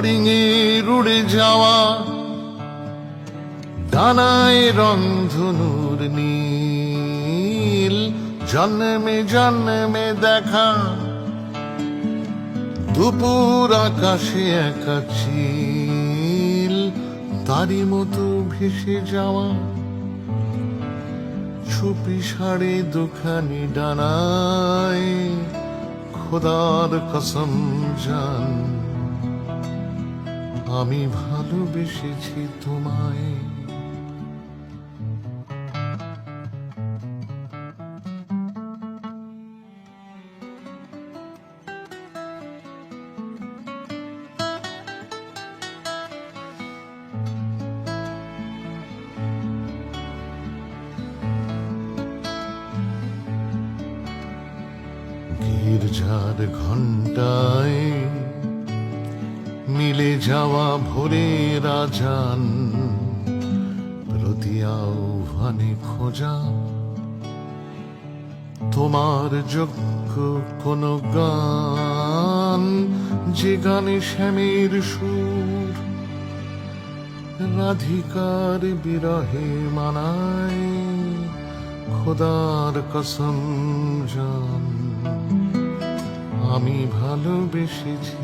ফড়িঙের উড়ে যাওয়া ডানায় রংধনুর নীল, জন্মে জন্মে দেখা দুপুর আকাশে একা চিল, তারই মতো ভেসে যাওয়া ছুপি সাড়ে দুখানি ডানায়। খোদার কসম জান, আমি ভালোবেসেছি তোমায়। গির্জার ঘণ্টায় মিলে যাওয়া ভোরের আজান, প্রতি আহ্বানে খোঁজা তোমার যোগ্য কোন গান, যে গানে শ্যামের সুর রাধিকার বিরহে মানায়। খোদার কসম জান, আমি ভালোবেসেছি